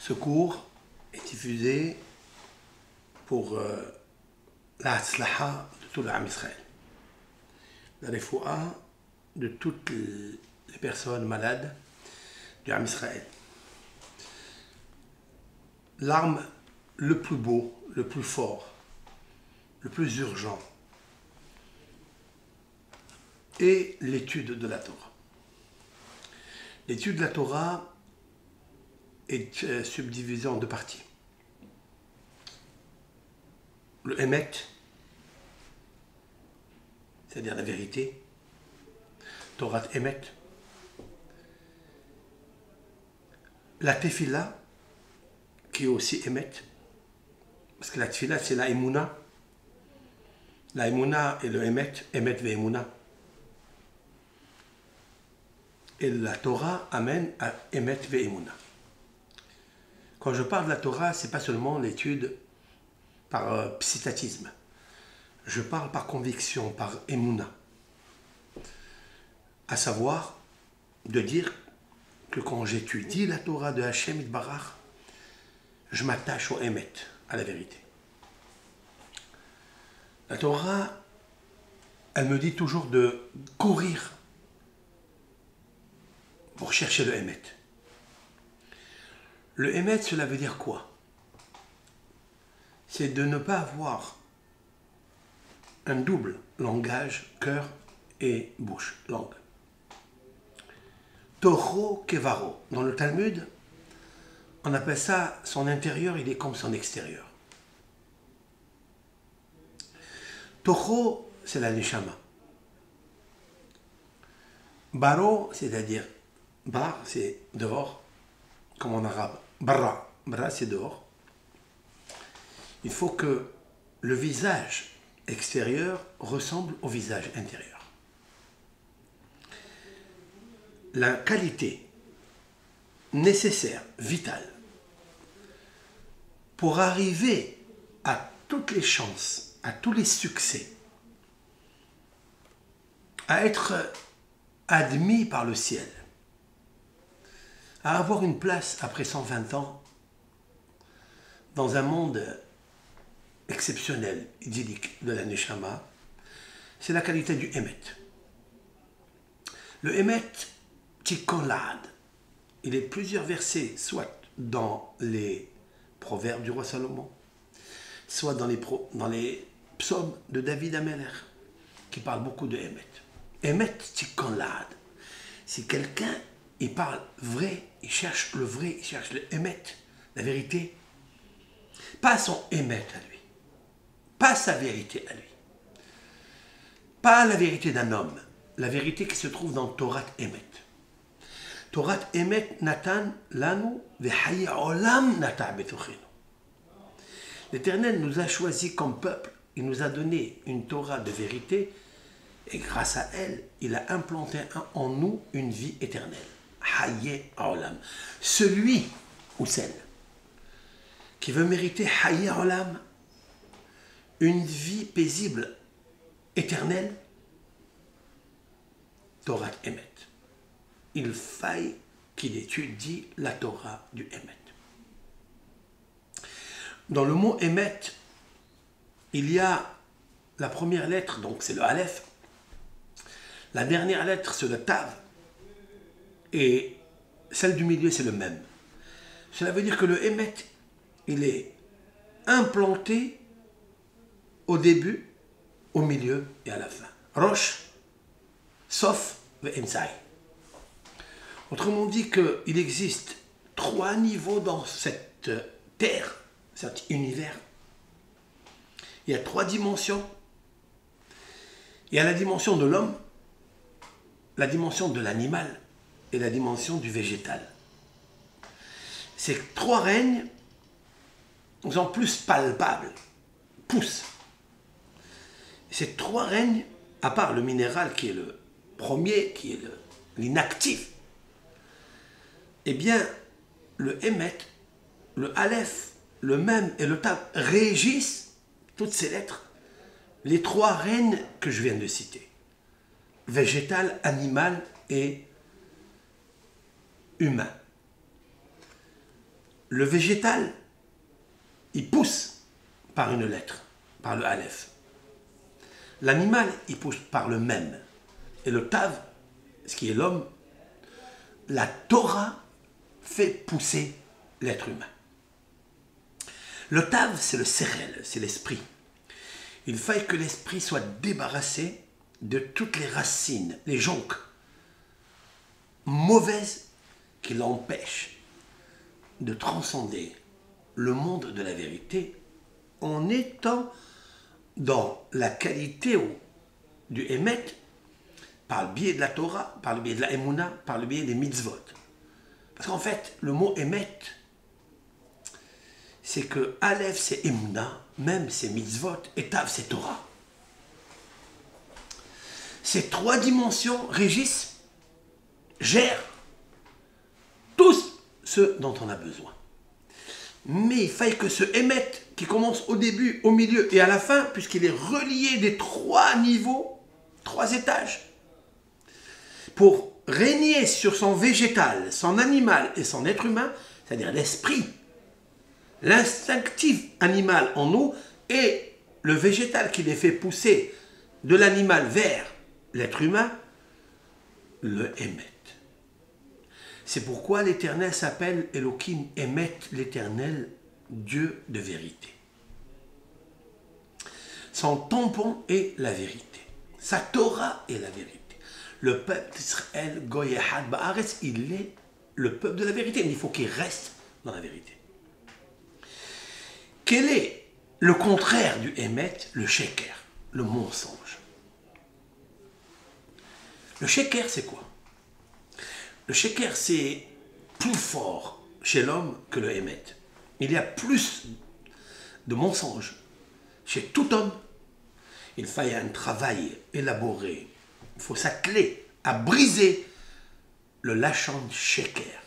Ce cours est diffusé pour la Hatzlaha de tout l'Am Israël, la Refoua de toutes les personnes malades du Am Israël. L'arme le plus beau, le plus fort, le plus urgent est l'étude de la Torah. L'étude de la Torah est subdivisée en deux parties. Le Emet, c'est-à-dire la vérité, Torah Emet. La Tefila, qui est aussi Emet, parce que la Tefila c'est la Emouna. La Emouna et le Emet, Emet ve Emouna. Et la Torah amène à Emet ve Emouna. Quand je parle de la Torah, ce n'est pas seulement l'étude par psittatisme. Je parle par conviction, par Emouna. À savoir, de dire que quand j'étudie la Torah de Hachem Yitbarach, je m'attache au Emet, à la vérité. La Torah, elle me dit toujours de courir pour chercher le Emet. Le Emet, cela veut dire quoi? C'est de ne pas avoir un double langage, cœur et bouche, langue. Toho kevaro. Dans le Talmud, on appelle ça, son intérieur, il est comme son extérieur. Toho, c'est la neshama. Baro, c'est-à-dire, bar, c'est dehors, comme en arabe. Barra, barra, c'est dehors. Il faut que le visage extérieur ressemble au visage intérieur. La qualité nécessaire, vitale, pour arriver à toutes les chances, à tous les succès, à être admis par le ciel, à avoir une place après 120 ans dans un monde exceptionnel, idyllique de la Neshama, c'est la qualité du Emet. Le Emet, Tikon Lahad, il est plusieurs versets, soit dans les proverbes du roi Salomon, soit dans les psaumes de David Ameler, qui parlent beaucoup de Emet. Emet, Tikon Lahad. Si quelqu'un, il parle vrai, il cherche le vrai, il cherche le Emet, la vérité, pas son Emet à lui, pas sa vérité à lui, pas la vérité d'un homme, la vérité qui se trouve dans Torah Emet. Torah Emet Natan Lanu Vehaye Olam Nata Betochenu. L'Éternel nous a choisis comme peuple, il nous a donné une Torah de vérité et grâce à elle, il a implanté en nous une vie éternelle. Haye Olam. Celui ou celle qui veut mériter Haye Olam, une vie paisible, éternelle, Torah Emet. Il faille qu'il étudie la Torah du Emet. Dans le mot Emet, il y a la première lettre, donc c'est le Aleph. La dernière lettre, c'est le Tav. Et celle du milieu, c'est le Mem. Cela veut dire que le Emet, il est implanté au début, au milieu et à la fin. Rosh, Sof, Ve'emzai. Autrement dit qu'il existe 3 niveaux dans cette terre, cet univers. Il y a 3 dimensions. Il y a la dimension de l'homme, la dimension de l'animal et la dimension du végétal. Ces 3 règnes sont plus palpables, poussent. Ces 3 règnes, à part le minéral qui est le premier, qui est l'inactif, eh bien, le Emet, le Aleph, le Mem et le Tav régissent toutes ces lettres, les 3 règnes que je viens de citer. Végétal, animal et humain. Le végétal, il pousse par une lettre, par le Aleph. L'animal, il pousse par le Mem. Et le Tav, ce qui est l'homme, la Torah fait pousser l'être humain. Le Tav, c'est le Sérel, c'est l'esprit. Il faille que l'esprit soit débarrassé de toutes les racines, les jonques mauvaises qui l'empêchent de transcender le monde de la vérité en étant dans la qualité du Emet par le biais de la Torah, par le biais de la Emouna, par le biais des mitzvot. Parce qu'en fait, le mot Emet, c'est que Aleph c'est Emouna, même c'est mitzvot, et Tav c'est Torah. Ces trois dimensions régissent, gèrent tous ce dont on a besoin. Mais il faille que ce Emet, qui commence au début, au milieu et à la fin, puisqu'il est relié des trois niveaux, trois étages, pour régner sur son végétal, son animal et son être humain, c'est-à-dire l'esprit, l'instinctif animal en nous et le végétal qui les fait pousser de l'animal vers l'être humain, le Emet. C'est pourquoi l'Éternel s'appelle Elohim Emet, l'Éternel, Dieu de vérité. Son tampon est la vérité. Sa Torah est la vérité. Le peuple d'Israël, Goy Echad Ba'aretz, il est le peuple de la vérité, mais il faut qu'il reste dans la vérité. Quel est le contraire du Emet? Le Sheker, le mensonge. Le Sheker, c'est quoi? Le Sheker, c'est plus fort chez l'homme que le Emet. Il y a plus de mensonges chez tout homme. Il faille un travail élaboré. Il faut s'atteler à briser le lachon Sheker,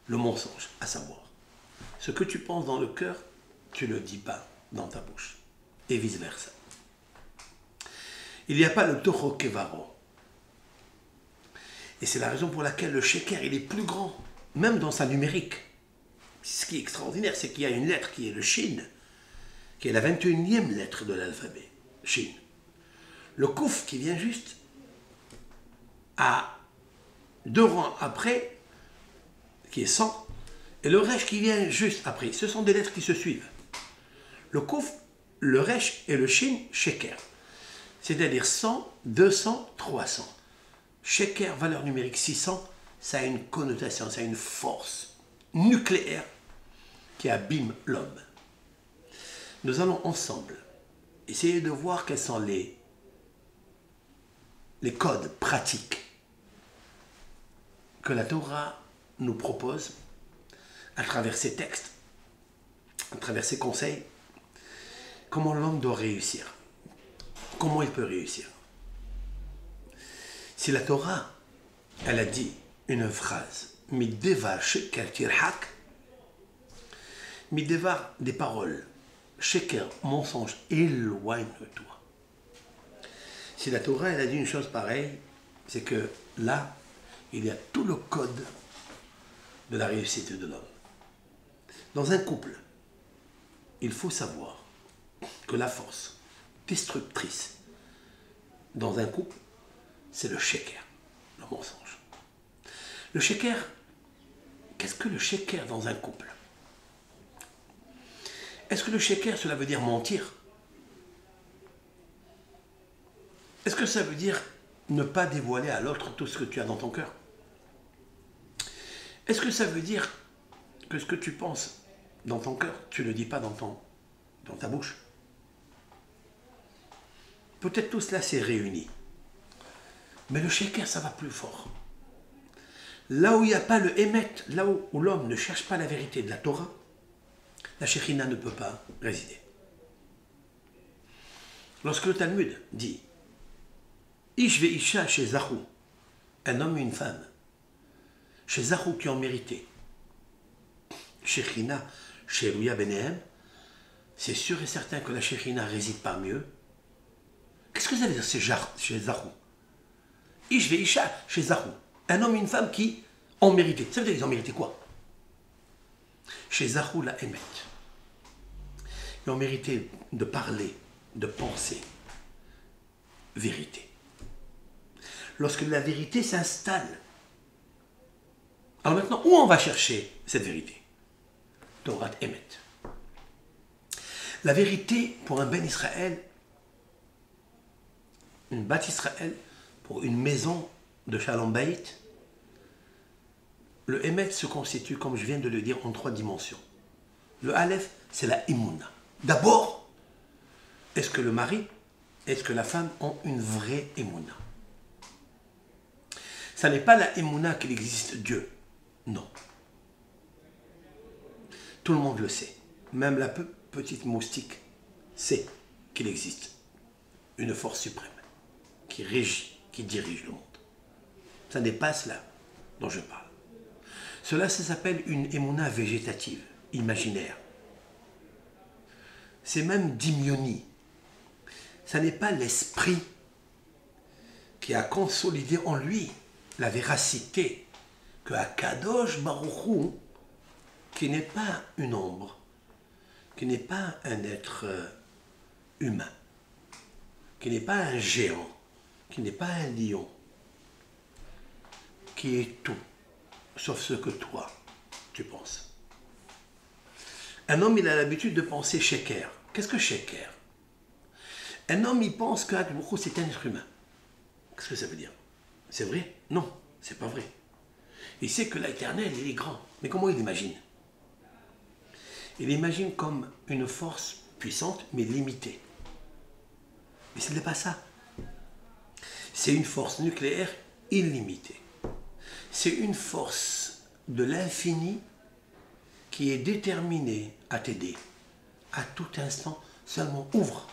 le mensonge, à savoir, ce que tu penses dans le cœur, tu ne le dis pas dans ta bouche, et vice-versa. Il n'y a pas le Toho Kevaro. Et c'est la raison pour laquelle le Sheker, il est plus grand, même dans sa numérique. Ce qui est extraordinaire, c'est qu'il y a une lettre qui est le Shin, qui est la 21e lettre de l'alphabet, Shin. Le Kouf qui vient juste à 2 rangs après, qui est 100, et le Resh qui vient juste après. Ce sont des lettres qui se suivent. Le Kouf, le Resh et le Shin, Sheker. C'est-à-dire 100, 200, 300. Sheker, valeur numérique 600, ça a une connotation, ça a une force nucléaire qui abîme l'homme. Nous allons ensemble essayer de voir quels sont les codes pratiques que la Torah nous propose à travers ses textes, à travers ses conseils, comment l'homme doit réussir, comment il peut réussir. Si la Torah, elle a dit une phrase, Midevar sheker tirhak, Midevar, des paroles, sheker, mensonge, éloigne-toi. Si la Torah, elle a dit une chose pareille, c'est que là, il y a tout le code de la réussite de l'homme. Dans un couple, il faut savoir que la force destructrice dans un couple, c'est le sheker, le mensonge. Le sheker, qu'est-ce que le sheker dans un couple? Est-ce que le sheker, cela veut dire mentir? Est-ce que ça veut dire ne pas dévoiler à l'autre tout ce que tu as dans ton cœur? Est-ce que ça veut dire que ce que tu penses dans ton cœur, tu ne le dis pas dans ta bouche? Peut-être tout cela s'est réuni. Mais le sheker, ça va plus fort. Là où il n'y a pas le émet, là où l'homme ne cherche pas la vérité de la Torah, la Shekhinah ne peut pas résider. Lorsque le Talmud dit Ish ve Isha chez Zahou, un homme et une femme, chez Zahou qui ont mérité, Shekhinah chez Rouya Benehem, c'est sûr et certain que la Shekhinah réside parmi eux. Qu'est-ce que ça veut dire chez Zahou? Ish ve Isha chez Zahou, un homme et une femme qui ont mérité. Ça veut dire qu'ils ont mérité quoi? chez Zahou la Emet. Ils ont mérité de parler, de penser vérité. Lorsque la vérité s'installe, alors maintenant, où on va chercher cette vérité? Torah Emet. La vérité pour un Ben Israël, une Bat Israël, pour une maison de Shalom Bayit, le Emet se constitue, comme je viens de le dire, en 3 dimensions. Le Aleph, c'est la Imuna. D'abord, est-ce que le mari, est-ce que la femme ont une vraie Imuna? Ça n'est pas la Imuna qu'il existe Dieu. Non. Tout le monde le sait. Même la petite moustique sait qu'il existe une force suprême qui régit, qui dirige le monde. Ça n'est pas cela dont je parle. Cela, ça s'appelle une émouna végétative, imaginaire. C'est même dimyoni. Ça n'est pas l'esprit qui a consolidé en lui la véracité que Akadosh Baruch Hu, qui n'est pas une ombre, qui n'est pas un être humain, qui n'est pas un géant, qui n'est pas un lion, qui est tout, sauf ce que toi, tu penses. Un homme, il a l'habitude de penser sheker. Qu'est-ce que sheker? Un homme, il pense que c'est un être humain. Qu'est-ce que ça veut dire? C'est vrai? Non, c'est pas vrai. Il sait que l'Éternel, il est grand. Mais comment il imagine? Il imagine comme une force puissante, mais limitée. Mais ce n'est pas ça. C'est une force nucléaire illimitée. C'est une force de l'infini qui est déterminée à t'aider. À tout instant, seulement ouvre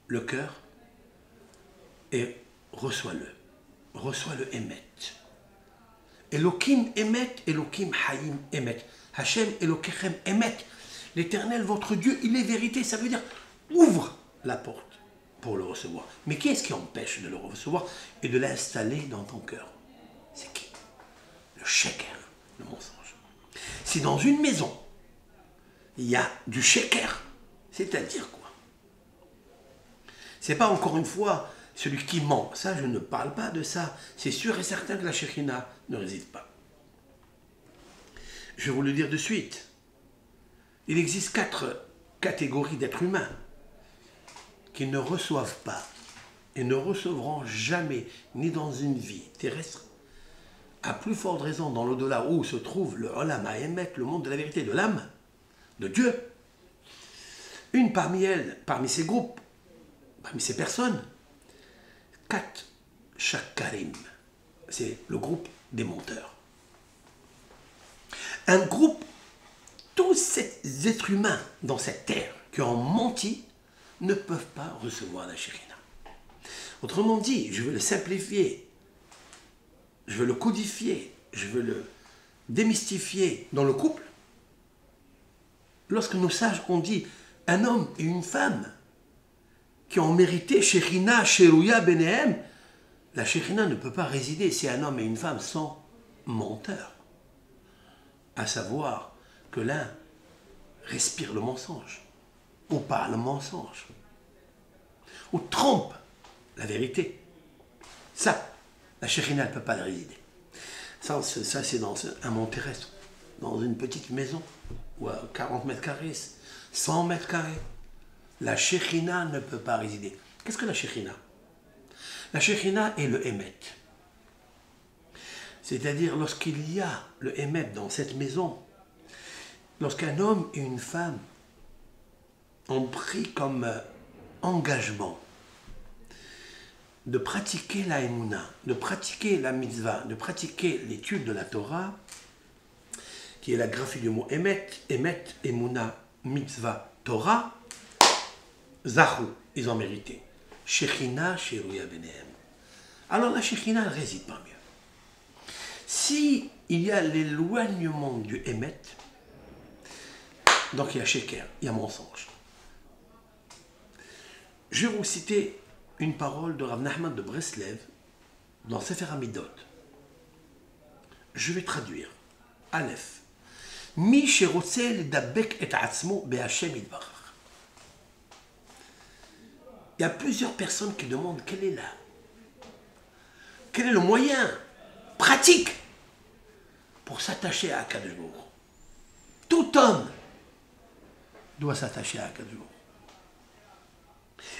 le cœur et reçois-le. Reçois-le Emet. Elohim Emet, Elohim Hayim Emet. Hachem Elokechem Emet. L'Éternel, votre Dieu, il est vérité. Ça veut dire, ouvre la porte pour le recevoir. Mais qui est-ce qui empêche de le recevoir et de l'installer dans ton cœur? C'est qui? Le sheker, le mensonge. Si dans une maison, il y a du sheker, c'est-à-dire quoi? C'est pas encore une fois celui qui ment. Ça, je ne parle pas de ça. C'est sûr et certain que la Shekhinah ne réside pas. Je vais vous le dire de suite. Il existe 4 catégories d'êtres humains qui ne reçoivent pas et ne recevront jamais, ni dans une vie terrestre, à plus forte raison dans l'au-delà où se trouve le Olam HaEmet, le monde de la vérité, de l'âme, de Dieu. Une parmi elles, parmi ces groupes, parmi ces personnes, 4 Shakarim, c'est le groupe des menteurs. Un groupe, tous ces êtres humains dans cette terre qui ont menti ne peuvent pas recevoir la Shekhinah. Autrement dit, je veux le simplifier, je veux le codifier, je veux le démystifier dans le couple. Lorsque nos sages ont dit un homme et une femme qui ont mérité Shekhinah, Sherouya, Benehem, la Shekhinah ne peut pas résider si un homme et une femme sont menteurs. À savoir que l'un respire le mensonge, ou parle le mensonge, ou trompe la vérité. Ça, la Shekhinah ne peut pas le résider. Ça c'est dans un monde terrestre, dans une petite maison, ou à 40 mètres carrés, 100 mètres carrés. La Shekhinah ne peut pas résider. Qu'est-ce que la Shekhinah? La Shekhinah est le Emet. C'est-à-dire lorsqu'il y a le Emet dans cette maison, lorsqu'un homme et une femme ont pris comme engagement de pratiquer la Emouna, de pratiquer la mitzvah, de pratiquer l'étude de la Torah, qui est la graphie du mot Emet, Emet, Emouna, mitzvah, Torah, Zahou, ils ont mérité. Shekhinah, Sherouya Benehem. Alors la Shekhinah, elle réside pas mieux. Si il y a l'éloignement du Emet, donc il y a Sheker, il y a mensonge. Je vais vous citer une parole de Rav Nachman de Breslev dans Sefer Hamidot. Je vais traduire. Aleph. מי שרוצה לדבק את עצמו בהשם יתברך. Il y a plusieurs personnes qui demandent quel est le moyen pratique pour s'attacher à Akadosh Baruch Hu. Tout homme doit s'attacher à Akadosh Baruch Hu.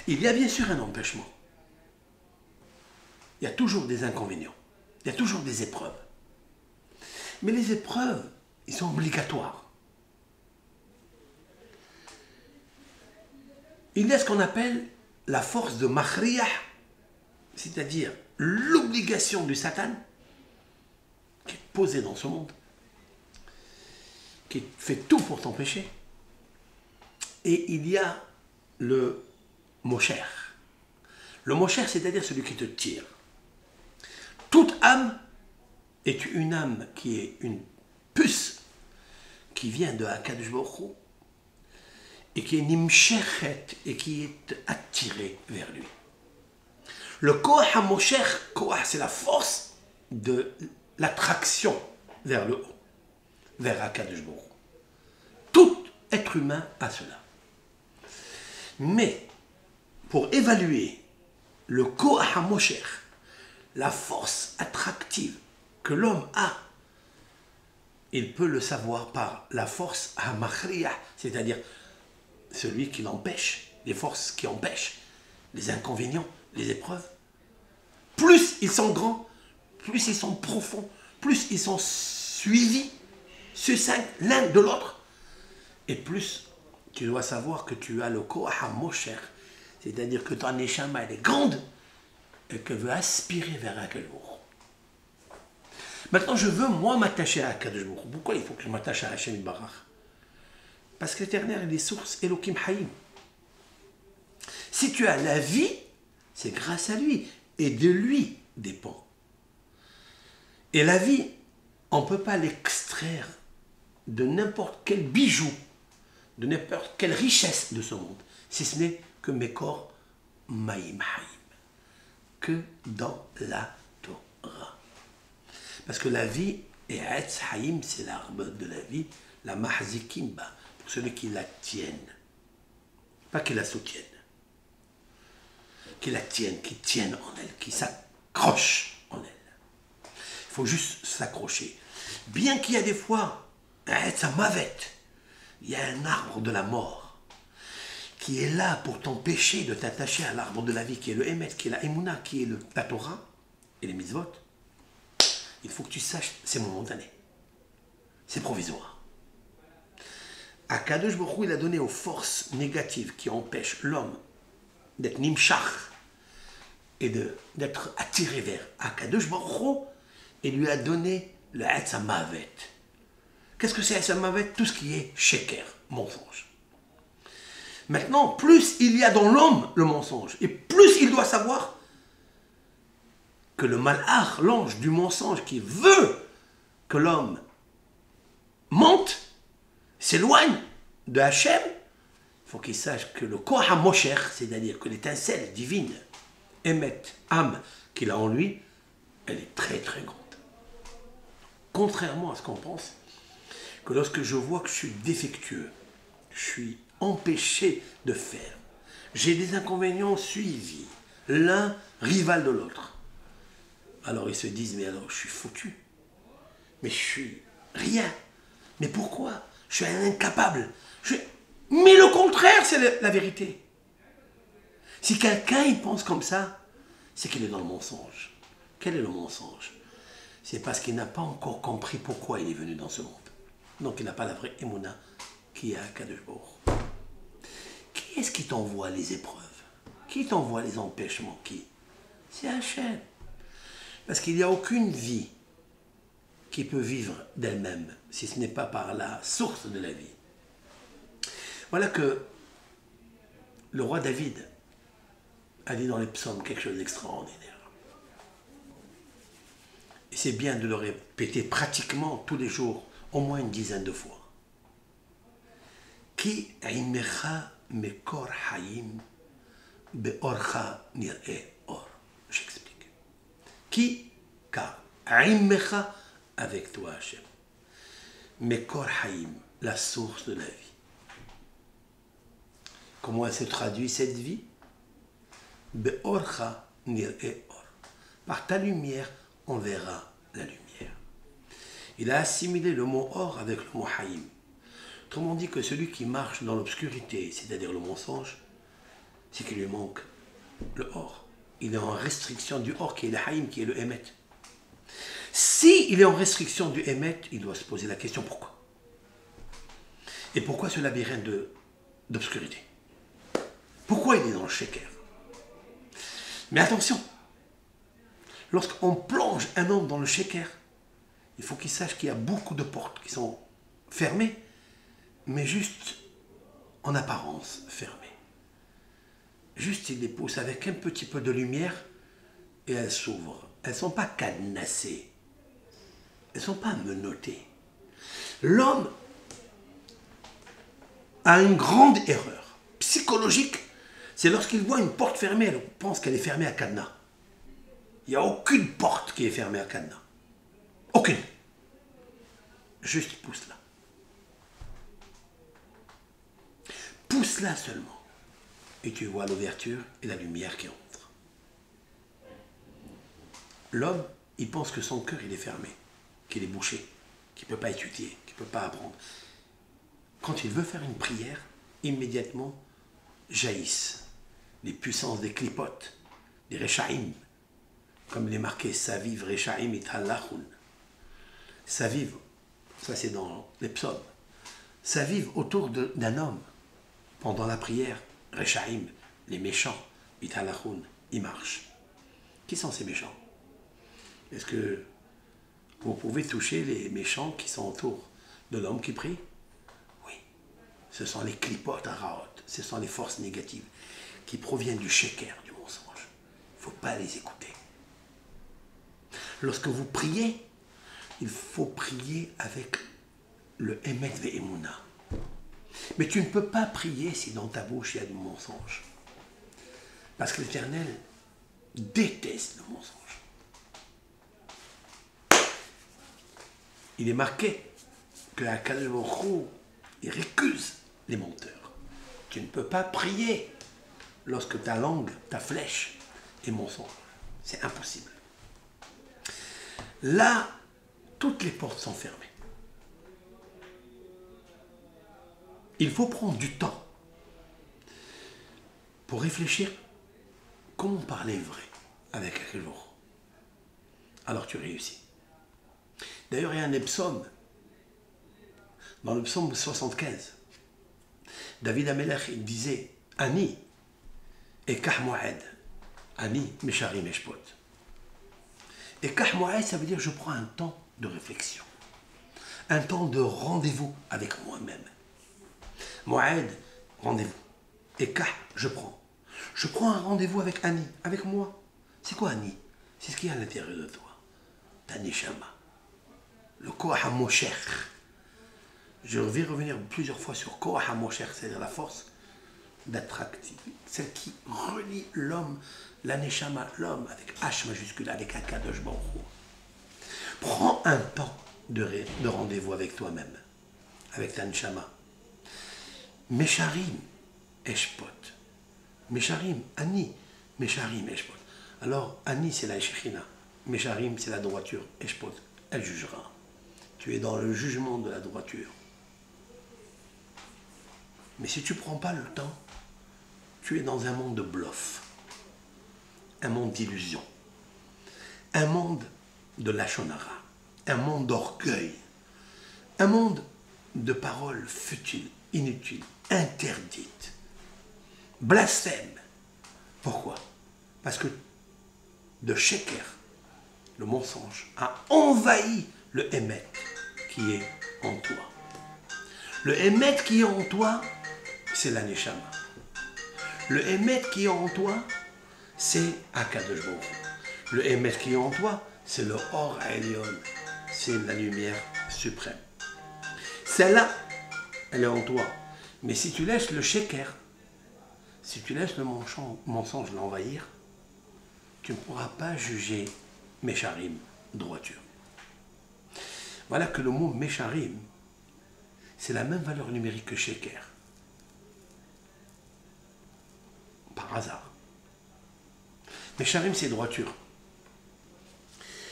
Il y a bien sûr un empêchement. Il y a toujours des inconvénients. Il y a toujours des épreuves. Mais les épreuves, ils sont obligatoires. Il y a ce qu'on appelle la force de Machriyah, c'est-à-dire l'obligation du Satan, qui est posée dans ce monde, qui fait tout pour t'empêcher. Et il y a le Mosher. Le Mosher, c'est-à-dire celui qui te tire. Toute âme est une âme qui est une puce qui vient de Akadosh Baruch Hu et qui est nimshechet et qui est attirée vers lui. Le Koach HaMosher, Koach, c'est la force de l'attraction vers le haut, vers Akadosh Baruch Hu. Tout être humain a cela. Mais pour évaluer le Koach HaMosher, la force attractive que l'homme a, il peut le savoir par la force HaMachriyah, c'est-à-dire celui qui l'empêche, les forces qui empêchent, les inconvénients, les épreuves. Plus ils sont grands, plus ils sont profonds, plus ils sont suivis, succincts l'un de l'autre, et plus tu dois savoir que tu as le Koach HaMosher, c'est-à-dire que ton neshama elle est grande et qu'elle veut aspirer vers Akadosh Baruch Hu. Maintenant, je veux moi m'attacher à Akadosh Baruch Hu. Pourquoi il faut que je m'attache à Hashem Yitbarach? Parce que l'Éternel est les sources Elohim Hayim. Si tu as la vie, c'est grâce à lui et de lui dépend. Et la vie, on ne peut pas l'extraire de n'importe quel bijou, de n'importe quelle richesse de ce monde, si ce n'est que mes corps Maïm Hayim, que dans la Torah. Parce que la vie, et Etz Hayim, c'est l'arbre de la vie, la Mahzikimba, pour celui qui la tienne. Pas qui la soutienne. Qui la tienne, qui tienne en elle, qui s'accroche en elle. Il faut juste s'accrocher. Bien qu'il y a des fois, Etz Hamavet, il y a un arbre de la mort qui est là pour t'empêcher de t'attacher à l'arbre de la vie, qui est le Emet, qui est la Emouna, qui est la Torah et les mitzvot. Il faut que tu saches, c'est momentané. C'est provisoire. Akadosh Baruch Hu, il a donné aux forces négatives qui empêchent l'homme d'être nimshach et d'être attiré vers Akadosh Baruch Hu, il lui a donné le Etz Hamavet. Qu'est-ce que c'est Etz Hamavet? Tout ce qui est sheker, mensonge. Maintenant, plus il y a dans l'homme le mensonge, et plus il doit savoir que le malach, l'ange du mensonge qui veut que l'homme monte, s'éloigne de Hachem, il faut qu'il sache que le Koach HaMosher, c'est-à-dire que l'étincelle divine, Emet, âme qu'il a en lui, elle est très très grande. Contrairement à ce qu'on pense, que lorsque je vois que je suis défectueux, je suis empêché de faire, j'ai des inconvénients suivis, l'un rival de l'autre. Alors ils se disent, mais alors je suis foutu, mais je suis rien. Mais pourquoi? Je suis un incapable. Mais le contraire, c'est la vérité. Si quelqu'un il pense comme ça, c'est qu'il est dans le mensonge. Quel est le mensonge? C'est parce qu'il n'a pas encore compris pourquoi il est venu dans ce monde. Donc il n'a pas la vraie émouna qui est à Akadosh Baruch Hu. Qui est-ce qui t'envoie les épreuves? Qui t'envoie les empêchements? Qui? C'est Hachem. Parce qu'il n'y a aucune vie qui peut vivre d'elle-même, si ce n'est pas par la source de la vie. Voilà que le roi David a dit dans les psaumes quelque chose d'extraordinaire. Et c'est bien de le répéter pratiquement tous les jours, au moins une dizaine de fois. Ki imecha mekor hayim beorcha nir'e or. J'explique. Qui? Car imecha, avec toi Hachem. Mekor Haïm, la source de la vie. Comment elle se traduit cette vie? Be'orcha nir'e or. Par ta lumière, on verra la lumière. Il a assimilé le mot or avec le mot haïm. Autrement dit que celui qui marche dans l'obscurité, c'est-à-dire le mensonge, c'est qu'il lui manque le or. Il est en restriction du or qui est le haïm, qui est le émet. Si il est en restriction du émet, il doit se poser la question pourquoi. Et pourquoi ce labyrinthe d'obscurité? Pourquoi il est dans le sheker? Mais attention, lorsqu'on plonge un homme dans le sheker, il faut qu'il sache qu'il y a beaucoup de portes qui sont fermées, mais juste en apparence fermées. Juste il les pousse avec un petit peu de lumière et elles s'ouvrent. Elles ne sont pas cadenassées. Elles ne sont pas menottées. L'homme a une grande erreur psychologique. C'est lorsqu'il voit une porte fermée, il pense qu'elle est fermée à cadenas. Il n'y a aucune porte qui est fermée à cadenas. Aucune. Juste pousse-la. Pousse-la seulement. Et tu vois l'ouverture et la lumière qui entre. L'homme, il pense que son cœur, il est fermé, qu'il est bouché, qu'il ne peut pas étudier, qu'il ne peut pas apprendre. Quand il veut faire une prière, immédiatement jaillissent les puissances des clipotes, des rechaïm, comme il est marqué, Saviv rechaïm ithalachun. Saviv, ça c'est dans les psaumes, Saviv autour d'un homme, pendant la prière, rechaïm, les méchants, ithalachun, ils marchent. Qui sont ces méchants? Est-ce que vous pouvez toucher les méchants qui sont autour de l'homme qui prie? Oui. Ce sont les clipotes araot, ce sont les forces négatives qui proviennent du sheker, du mensonge. Il ne faut pas les écouter. Lorsque vous priez, il faut prier avec le Emet ve'emuna. Mais tu ne peux pas prier si dans ta bouche il y a du mensonge. Parce que l'Éternel déteste le mensonge. Il est marqué que Akadosh Baruch Hu, il récuse les menteurs. Tu ne peux pas prier lorsque ta langue, ta flèche est mensonge. C'est impossible. Là, toutes les portes sont fermées. Il faut prendre du temps pour réfléchir comment parler vrai avec Akadosh Baruch Hu. Alors tu réussis. D'ailleurs, il y a un psaume, dans le psaume 75. David Amelech, il disait Ani ekah moed, Ani meshari meshpot. Ekah moed, ça veut dire je prends un temps de réflexion, un temps de rendez-vous avec moi-même. Moed, rendez-vous. Ekah, je prends. Je prends un rendez-vous avec Ani, avec moi. C'est quoi Ani? C'est ce qu'il y a à l'intérieur de toi. Ta neshama. Le Koach HaMosher. Je vais revenir plusieurs fois sur Koach HaMosher, c'est-à-dire la force d'attractivité, celle qui relie l'homme, la Neshama, l'homme avec H majuscule, avec Akadosh Baruch Hu. Prends un temps de rendez-vous avec toi-même, avec ta Neshama. Mesharim Eshpot. Mesharim, Ani, Mesharim Eshpot. Alors, Ani, c'est la Shechina. Mesharim, c'est la droiture. Eshpot, elle jugera. Tu es dans le jugement de la droiture. Mais si tu ne prends pas le temps, tu es dans un monde de bluff, un monde d'illusion, un monde de lachonara, un monde d'orgueil, un monde de paroles futiles, inutiles, interdites, blasphèmes. Pourquoi? Parce que de sheker, le mensonge, a envahi le Emet qui est en toi. Le Emet qui est en toi, c'est la Neshama. Le Emet qui est en toi, c'est Akadosh Baruch Hu. Le Emet qui est en toi, c'est le Or Elyon, c'est la lumière suprême. Celle-là, elle est en toi. Mais si tu laisses le sheker, si tu laisses le mensonge l'envahir, tu ne pourras pas juger Mesharim, droiture. Voilà que le mot Mesharim, c'est la même valeur numérique que sheker. Par hasard. Mais Sharim, c'est droiture.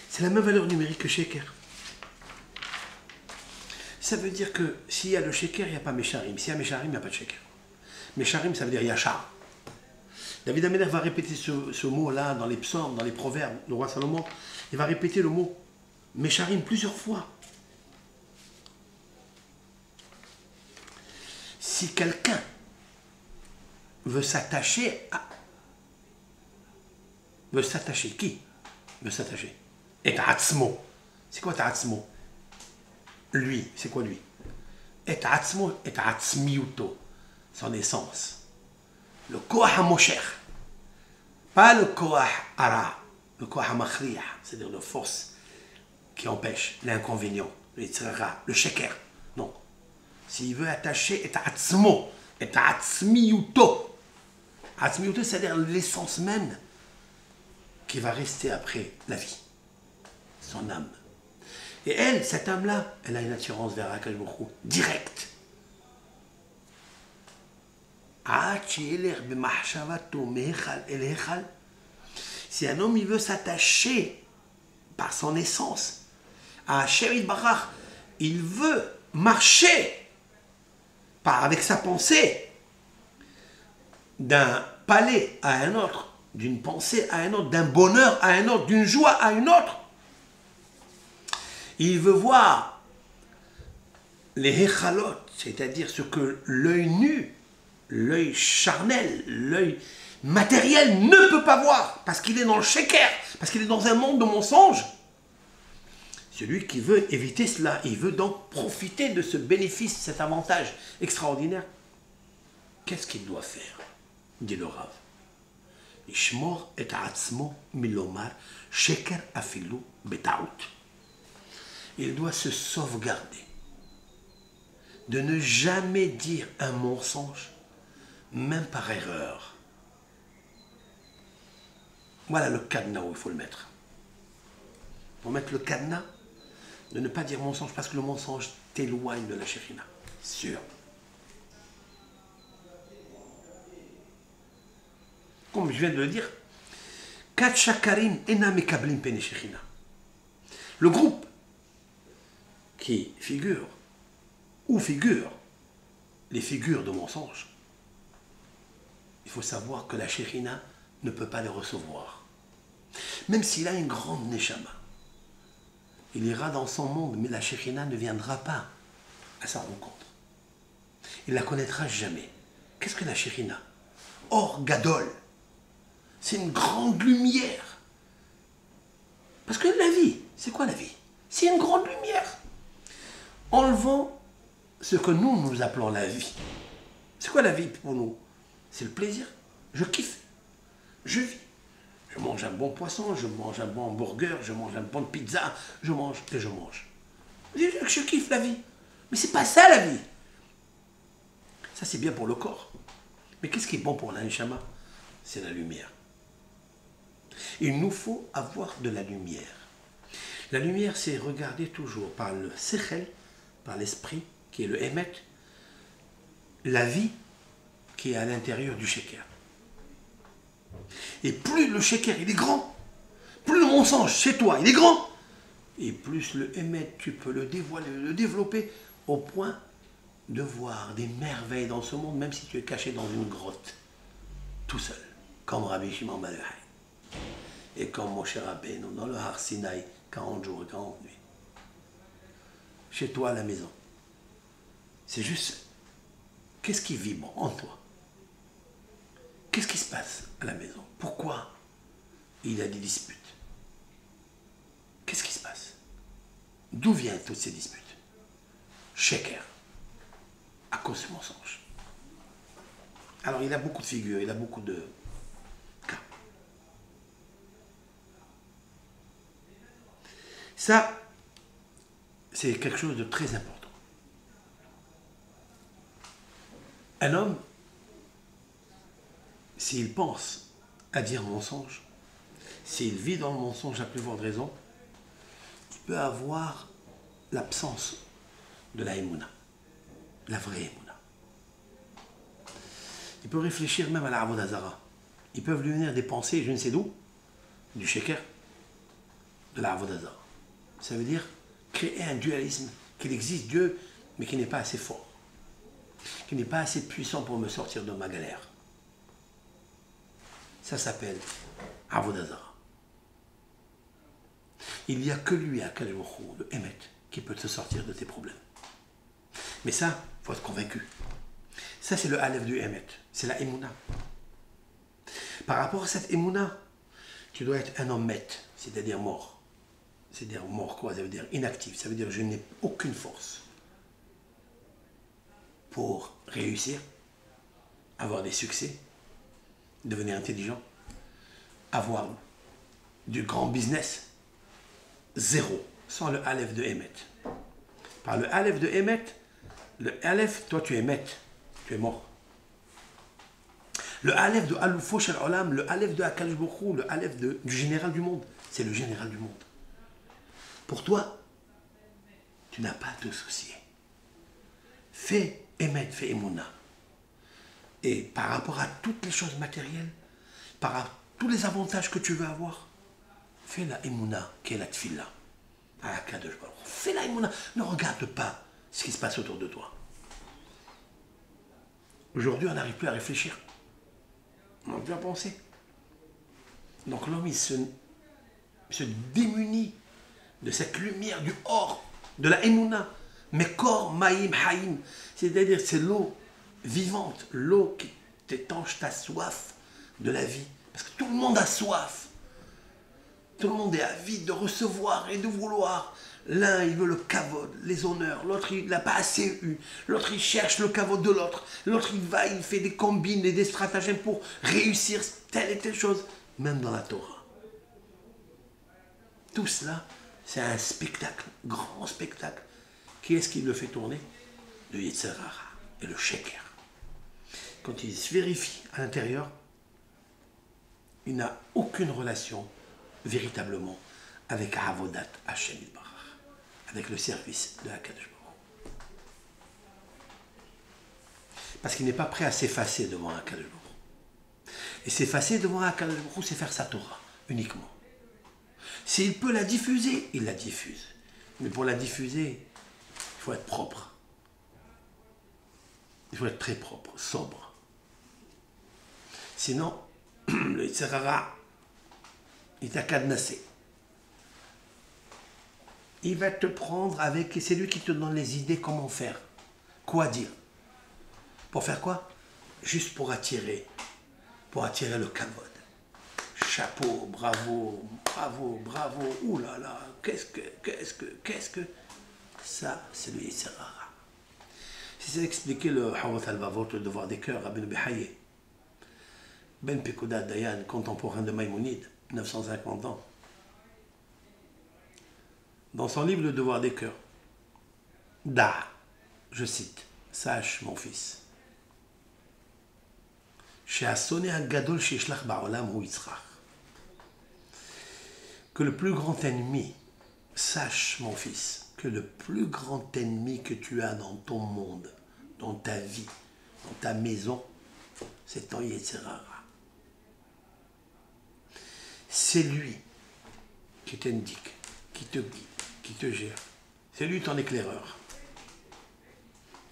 C'est la même valeur numérique que sheker. Ça veut dire que s'il y a le sheker, il n'y a pas Mesharim. S'il y a Mesharim, il n'y a pas de sheker. Mesharim, ça veut dire Yachar. David Ameler va répéter ce mot-là dans les psaumes, dans les proverbes, le roi Salomon. Il va répéter le mot Mesharim plusieurs fois. Si quelqu'un veut s'attacher à... Veut s'attacher, qui veut s'attacher? Et Atzmo. C'est quoi Atzmo? Lui, c'est quoi lui? Et Atzmo, et Atzmiuto. Son essence. Le Koach HaMosher. Pas le Koach Ara. Le Koach HaMachriah. C'est-à-dire la force qui empêche l'inconvénient, le tzrara, le sheker. Non. S'il veut attacher, et Atzmo, et Atzmiuto. Atzmiuto, c'est-à-dire l'essence même qui va rester après la vie. Son âme. Et elle, cette âme-là, elle a une attirance vers Akash Baruch Hu, directe. Si un homme il veut s'attacher par son essence à Hashem Barach, il veut marcher avec sa pensée d'un palais à un autre, d'une pensée à un autre, d'un bonheur à un autre, d'une joie à une autre. Il veut voir les hechalot, c'est-à-dire ce que l'œil nu, l'œil charnel, l'œil matériel ne peut pas voir, parce qu'il est dans le sheker, parce qu'il est dans un monde de mensonges. Celui qui veut éviter cela, il veut donc profiter de ce bénéfice, cet avantage extraordinaire. Qu'est-ce qu'il doit faire? Dit le Rav. Ishmor et atzmo milomar sheker afilu betaout. Il doit se sauvegarder de ne jamais dire un mensonge, même par erreur. Voilà le cadenas où il faut le mettre. Pour mettre le cadenas, de ne pas dire mensonge, parce que le mensonge t'éloigne de la Shekhinah. Sûr. Comme je viens de le dire, Kat Shakarim ena mekablim pene Shekhinah. Le groupe qui figure, ou figure, les figures de mensonges, il faut savoir que la Shekhinah ne peut pas les recevoir. Même s'il a une grande neshama, il ira dans son monde, mais la Shekhinah ne viendra pas à sa rencontre. Il ne la connaîtra jamais. Qu'est-ce que la Shekhinah? Or Gadol, c'est une grande lumière. Parce que la vie, c'est quoi la vie? C'est une grande lumière. Enlevant ce que nous appelons la vie. C'est quoi la vie pour nous? C'est le plaisir. Je kiffe. Je vis. Je mange un bon poisson, je mange un bon hamburger, je mange une bonne pizza, je mange et je mange. Je kiffe la vie. Mais c'est pas ça la vie. Ça c'est bien pour le corps. Mais qu'est-ce qui est bon pour la neshama? C'est la lumière. Il nous faut avoir de la lumière. La lumière, c'est regarder toujours par le sechel, par l'esprit, qui est le émet, la vie qui est à l'intérieur du sheker. Et plus le sheker il est grand, plus le mensonge chez toi il est grand, et plus le émet tu peux le dévoiler, le développer au point de voir des merveilles dans ce monde, même si tu es caché dans une grotte, tout seul, comme Rabbi Shimon Bar Yochai, et comme Moshe Rabbeinu dans le Har Sinaï, 40 jours et 40 nuits. Chez toi à la maison. C'est juste, qu'est-ce qui vibre en toi? Qu'est-ce qui se passe à la maison? Pourquoi il y a des disputes? Qu'est-ce qui se passe? D'où viennent toutes ces disputes? Sheker, à cause du mensonge. Alors il a beaucoup de figures, il a beaucoup de cas. Ça, c'est quelque chose de très important. Un homme, s'il pense à dire mensonge, s'il vit dans le mensonge à plus forte raison, il peut avoir l'absence de la émouna. la vraie émouna. Il peut réfléchir même à la Avodah Zara. Ils peuvent lui venir des pensées, je ne sais d'où, du sheker, de la Avodah Zara. Ça veut dire créer un dualisme, qu'il existe Dieu, mais qui n'est pas assez fort, qui n'est pas assez puissant pour me sortir de ma galère. Ça s'appelle Avodah Zara. Il n'y a que lui, Akadosh Baruch Hu, le Emet, qui peut te sortir de tes problèmes. Mais ça, il faut être convaincu. Ça, c'est le Aleph du Emet. C'est la Emouna. Par rapport à cette Emouna, tu dois être un homme met, c'est-à-dire mort. C'est-à-dire mort quoi? Ça veut dire inactif. Ça veut dire je n'ai aucune force pour réussir, avoir des succès, devenir intelligent, avoir du grand business. Zéro, sans le Aleph de Emet. Par le Aleph de Emet, le Aleph, toi tu es Met, tu es mort. Le Aleph de Al-Fouch al-Olam, le Aleph de Akadosh Baruch Hu, le Aleph du général du monde, c'est le général du monde. Pour toi, tu n'as pas à te soucier. Fais Emet, fais Emouna. Et par rapport à toutes les choses matérielles, par rapport à tous les avantages que tu veux avoir, fais la Emouna, qui est la Tfila. Fais la Emouna. Ne regarde pas ce qui se passe autour de toi. Aujourd'hui, on n'arrive plus à réfléchir. On n'arrive plus à penser. Donc l'homme, il se démunit de cette lumière du or, de la Emouna. Mekor Maïm Haïm. C'est-à-dire, c'est l'eau vivante, l'eau qui t'étanche ta soif de la vie. Parce que tout le monde a soif. Tout le monde est avide de recevoir et de vouloir. L'un, il veut le kavod, les honneurs. L'autre, il n'a pas assez eu. L'autre, il cherche le kavod de l'autre. L'autre, il va, il fait des combines et des stratagèmes pour réussir telle et telle chose. Même dans la Torah. Tout cela, c'est un spectacle, grand spectacle. Qui est-ce qui le fait tourner? Le Yetzer Hara et le Sheker. Quand il se vérifie à l'intérieur, il n'a aucune relation véritablement avec Avodat Hashem Yitbarach, avec le service de Akadosh Baruch Hu. Parce qu'il n'est pas prêt à s'effacer devant Akadosh Baruch Hu. Et s'effacer devant Akadosh Baruch Hu, c'est faire sa Torah uniquement. S'il peut la diffuser, il la diffuse. Mais pour la diffuser, il faut être propre. Il faut être très propre, sobre. Sinon, le Yetzer Hara, il t'a cadenassé. Il va te prendre avec... C'est lui qui te donne les idées comment faire. Quoi dire. Pour faire quoi? Juste pour attirer. Pour attirer le kavod. Chapeau, bravo, bravo, bravo. Ouh là là, qu'est-ce que... Ça, c'est le Yetzer Hara. C'est expliqué le Hawat al-Vavot, le devoir des cœurs, Rabbeinu Behaye. Ben Pekouda Dayan, contemporain de Maïmonide, 950 ans. Dans son livre Le devoir des cœurs, Da, je cite, sache mon fils, que le plus grand ennemi, sache mon fils, que le plus grand ennemi que tu as dans ton monde, dans ta vie, dans ta maison, c'est ton Yetzer Hara. C'est lui qui t'indique, qui te guide, qui te gère. C'est lui ton éclaireur.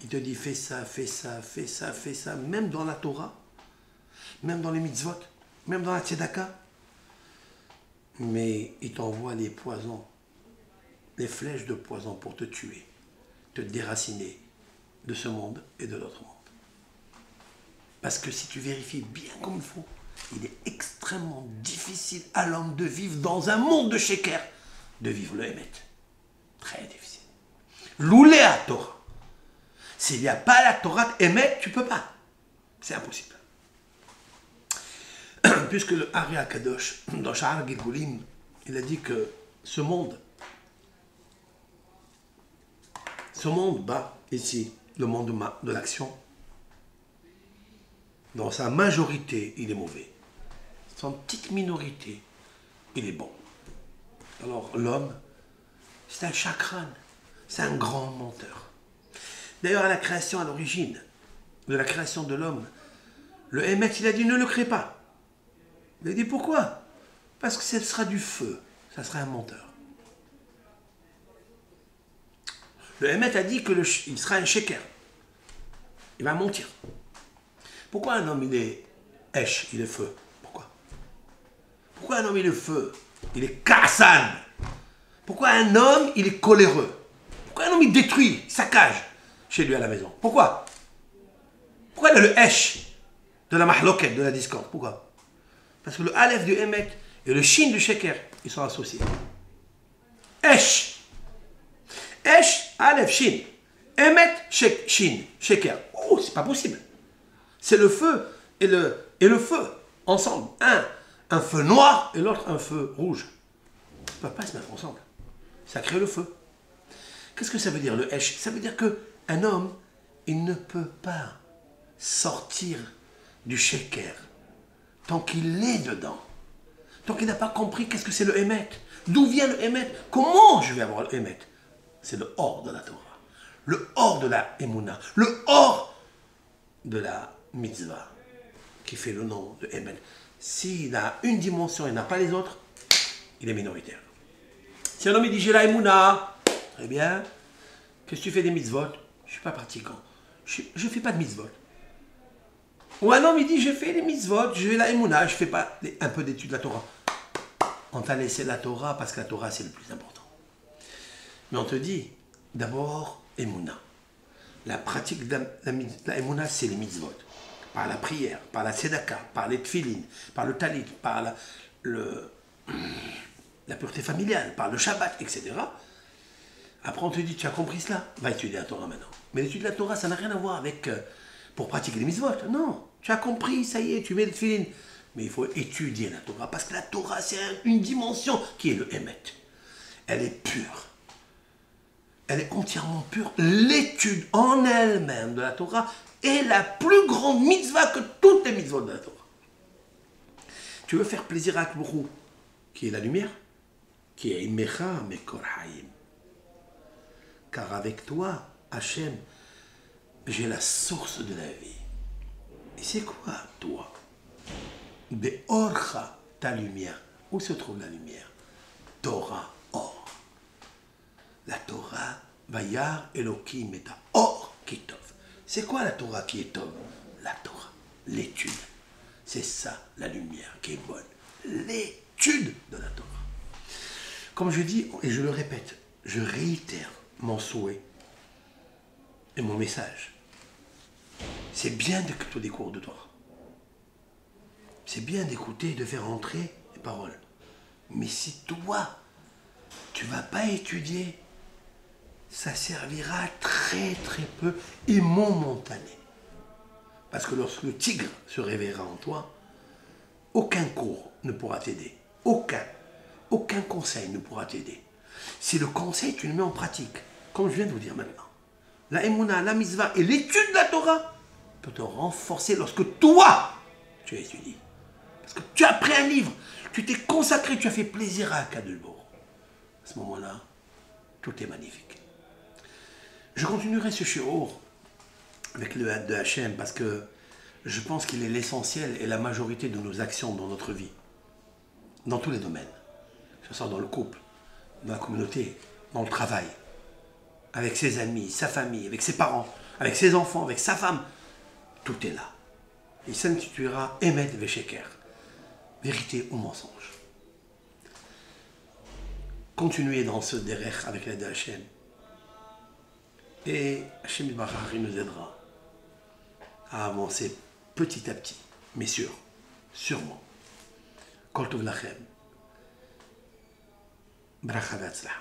Il te dit fais ça, fais ça, fais ça, fais ça, même dans la Torah, même dans les mitzvot, même dans la tzedaka. Mais il t'envoie les poisons, les flèches de poison pour te tuer, te déraciner de ce monde et de l'autre monde. Parce que si tu vérifies bien comme il faut, il est extrêmement difficile à l'homme de vivre dans un monde de sheker, de vivre le Emet. Très difficile. Loulé à Torah. S'il n'y a pas la Torah Emet, tu ne peux pas. C'est impossible. Puisque le Ari Akadosh, dans Sha'ar Gilgulim, il a dit que ce monde, ici, le monde de l'action, dans sa majorité, il est mauvais. Son petite minorité, il est bon. Alors l'homme, c'est un chakran, c'est un grand menteur. D'ailleurs, à la création, à l'origine de la création de l'homme, le Hémet, il a dit ne le crée pas. Il a dit pourquoi? Parce que ce sera du feu, ça sera un menteur. Le Hémet a dit qu'il sera un sheker. Il va mentir. Pourquoi un homme, il est Esh, il est feu? Pourquoi? Pourquoi un homme, il est feu? Il est Kassan. Pourquoi un homme, il est coléreux? Pourquoi un homme, il détruit, il saccage chez lui à la maison? Pourquoi? Pourquoi il a le Esh de la mahloket, de la discorde? Pourquoi? Parce que le Aleph du Hémet et le Shin du Sheker, ils sont associés. Esh. Esh, Aleph, Shin. Hémet, Shin, Sheker. Oh, c'est pas possible. C'est le feu et le feu ensemble. Un feu noir et l'autre un feu rouge. Ils ne peuvent pas se mettre ensemble. Ça crée le feu. Qu'est-ce que ça veut dire le Esh? Ça veut dire qu'un homme, il ne peut pas sortir du Sheker tant qu'il est dedans. Tant qu'il n'a pas compris qu'est-ce que c'est le Hémet. D'où vient le Hémet? Comment je vais avoir le Hémet? C'est le Or de la Torah. Le Or de la Emouna. Le Or de la Mitzvah. Qui fait le nom de Hémet. S'il a une dimension et n'a pas les autres, il est minoritaire. Si un homme il dit j'ai la Emouna, très bien. Qu'est-ce que tu fais des mitzvot? Je ne suis pas pratiquant. Je ne fais pas de mitzvot. Ou un homme il dit je fais les mitzvot, je fais la Emouna, je ne fais pas un peu d'études de la Torah. On t'a laissé la Torah parce que la Torah c'est le plus important. Mais on te dit d'abord Emouna. La pratique de la Emouna c'est les mitzvot. Par la prière, par la tzedaka, par les tfilin, par le talit, par la pureté familiale, par le Shabbat, etc. Après, on te dit, tu as compris cela? Va étudier la Torah maintenant. Mais l'étude de la Torah, ça n'a rien à voir avec pour pratiquer les mitzvot. Non, tu as compris, ça y est, tu mets le tfilin. Mais il faut étudier la Torah, parce que la Torah, c'est une dimension qui est le Hémet. Elle est pure. Elle est entièrement pure. L'étude en elle-même de la Torah est la plus grande mitzvah que toutes les mitzvot de la Torah. Tu veux faire plaisir à Akbourou, qui est la lumière, qui est Imecha Mekor Haïm. Car avec toi, Hachem, j'ai la source de la vie. Et c'est quoi, toi? Be'orcha, ta lumière. Où se trouve la lumière? Torah, or. La Torah, Vayar Elohim et or kitov. C'est quoi la Torah qui est tov? La Torah, l'étude. C'est ça, la lumière qui est bonne. L'étude de la Torah. Comme je dis, et je le répète, je réitère mon souhait et mon message. C'est bien d'écouter des cours de Torah. C'est bien d'écouter et de faire entrer les paroles. Mais si toi, tu ne vas pas étudier, ça servira très très peu et momentané. Parce que lorsque le tigre se réveillera en toi, aucun cours ne pourra t'aider. Aucun conseil ne pourra t'aider. Si le conseil, tu le mets en pratique, comme je viens de vous dire maintenant, la Emouna, la Mitzvah et l'étude de la Torah peut te renforcer lorsque toi, tu as étudié. Parce que tu as pris un livre, tu t'es consacré, tu as fait plaisir à Akadosh. À ce moment-là, tout est magnifique. Je continuerai ce shiur avec le Had de Hachem parce que je pense qu'il est l'essentiel et la majorité de nos actions dans notre vie, dans tous les domaines, que ce soit dans le couple, dans la communauté, dans le travail, avec ses amis, sa famille, avec ses parents, avec ses enfants, avec sa femme, tout est là. Il s'intitulera Emet Vesheker, vérité ou mensonge. Continuez dans ce derech avec l'aide de Hachem. Et Hachem Yibachar, il nous aidera à avancer petit à petit, mais sûrement. Kol tov lachem. Bracha v'atzlacha.